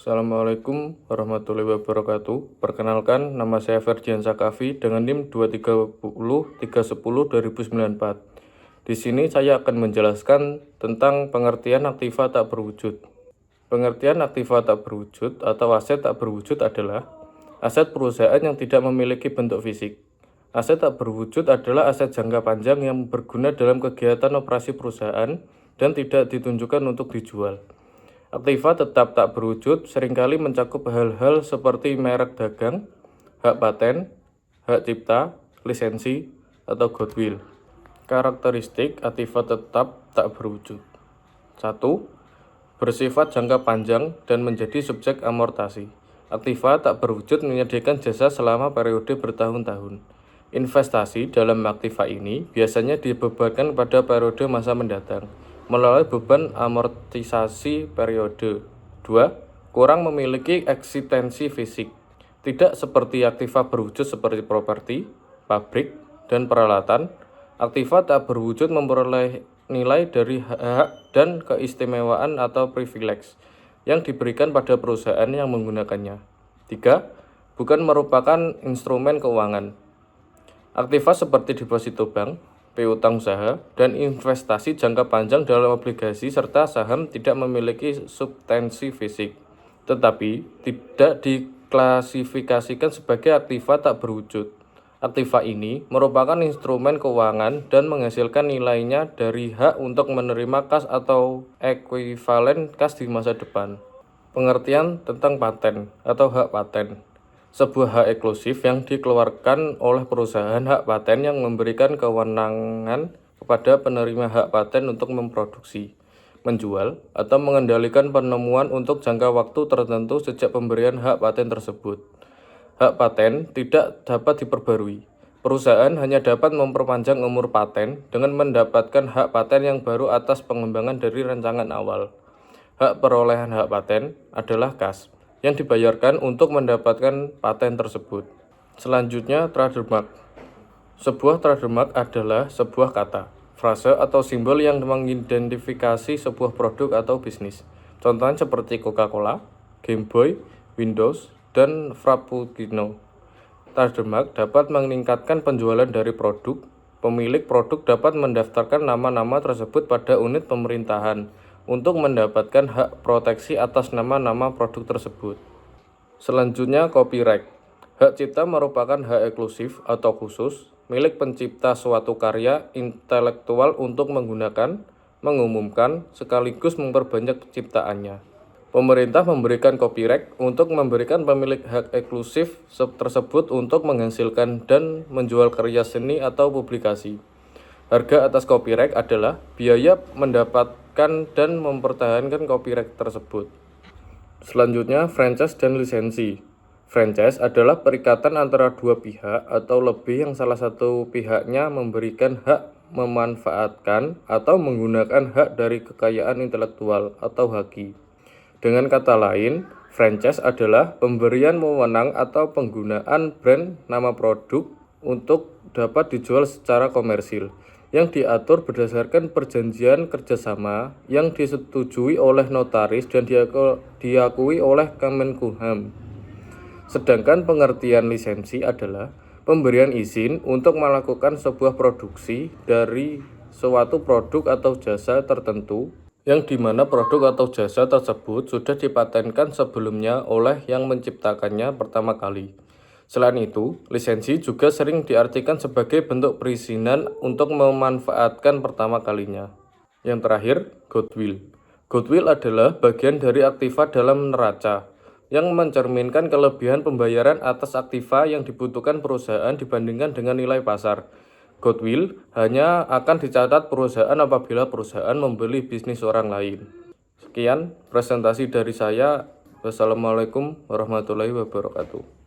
Assalamualaikum warahmatullahi wabarakatuh. Perkenalkan, nama saya Ferdian Sakafi dengan NIM 2303110-2094. Di sini saya akan menjelaskan tentang pengertian aktiva tak berwujud. Pengertian aktiva tak berwujud atau aset tak berwujud adalah aset perusahaan yang tidak memiliki bentuk fisik. Aset tak berwujud adalah aset jangka panjang yang berguna dalam kegiatan operasi perusahaan dan tidak ditunjukkan untuk dijual. Aktiva tetap tak berwujud seringkali mencakup hal-hal seperti merek dagang, hak paten, hak cipta, lisensi, atau goodwill. Karakteristik aktiva tetap tak berwujud. 1. Bersifat jangka panjang dan menjadi subjek amortasi. Aktiva tak berwujud menyediakan jasa selama periode bertahun-tahun. Investasi dalam aktiva ini biasanya dibebankan pada periode masa mendatang melalui beban amortisasi periode. 2. Kurang memiliki eksistensi fisik. Tidak seperti aktiva berwujud seperti properti, pabrik, dan peralatan, aktiva tak berwujud memperoleh nilai dari hak dan keistimewaan atau privilege yang diberikan pada perusahaan yang menggunakannya. 3. Bukan merupakan instrumen keuangan. Aktiva seperti deposito bank, piutang usaha, dan investasi jangka panjang dalam obligasi serta saham tidak memiliki substansi fisik, tetapi tidak diklasifikasikan sebagai aktiva tak berwujud. Aktiva ini merupakan instrumen keuangan dan menghasilkan nilainya dari hak untuk menerima kas atau ekuivalen kas di masa depan. Pengertian tentang paten atau hak paten. Sebuah hak eksklusif yang dikeluarkan oleh perusahaan hak paten yang memberikan kewenangan kepada penerima hak paten untuk memproduksi, menjual, atau mengendalikan penemuan untuk jangka waktu tertentu sejak pemberian hak paten tersebut. Hak paten tidak dapat diperbarui. Perusahaan hanya dapat memperpanjang umur paten dengan mendapatkan hak paten yang baru atas pengembangan dari rancangan awal. Hak perolehan hak paten adalah kas yang dibayarkan untuk mendapatkan paten tersebut. Selanjutnya, trademark. Sebuah trademark adalah sebuah kata, frase, atau simbol yang mengidentifikasi sebuah produk atau bisnis. Contohnya seperti Coca-Cola, Game Boy, Windows, dan Frappuccino. Trademark dapat meningkatkan penjualan dari produk. Pemilik produk dapat mendaftarkan nama-nama tersebut pada unit pemerintahan untuk mendapatkan hak proteksi atas nama-nama produk tersebut. Selanjutnya, copyright. Hak cipta merupakan hak eksklusif atau khusus milik pencipta suatu karya intelektual untuk menggunakan, mengumumkan, sekaligus memperbanyak ciptaannya. Pemerintah memberikan copyright untuk memberikan pemilik hak eksklusif tersebut untuk menghasilkan dan menjual karya seni atau publikasi. Harga atas copyright adalah biaya mendapatkan dan mempertahankan copyright tersebut. Selanjutnya, franchise dan lisensi. Franchise adalah perikatan antara dua pihak atau lebih yang salah satu pihaknya memberikan hak memanfaatkan atau menggunakan hak dari kekayaan intelektual atau haki. Dengan kata lain, franchise adalah pemberian wewenang atau penggunaan brand nama produk untuk dapat dijual secara komersil, yang diatur berdasarkan perjanjian kerjasama yang disetujui oleh notaris dan diakui oleh Kemenkumham. Sedangkan pengertian lisensi adalah pemberian izin untuk melakukan sebuah produksi dari suatu produk atau jasa tertentu yang dimana produk atau jasa tersebut sudah dipatenkan sebelumnya oleh yang menciptakannya pertama kali. Selain itu, lisensi juga sering diartikan sebagai bentuk perizinan untuk memanfaatkan pertama kalinya. Yang terakhir, goodwill. Goodwill adalah bagian dari aktiva dalam neraca yang mencerminkan kelebihan pembayaran atas aktiva yang dibutuhkan perusahaan dibandingkan dengan nilai pasar. Goodwill hanya akan dicatat perusahaan apabila perusahaan membeli bisnis orang lain. Sekian presentasi dari saya. Wassalamualaikum warahmatullahi wabarakatuh.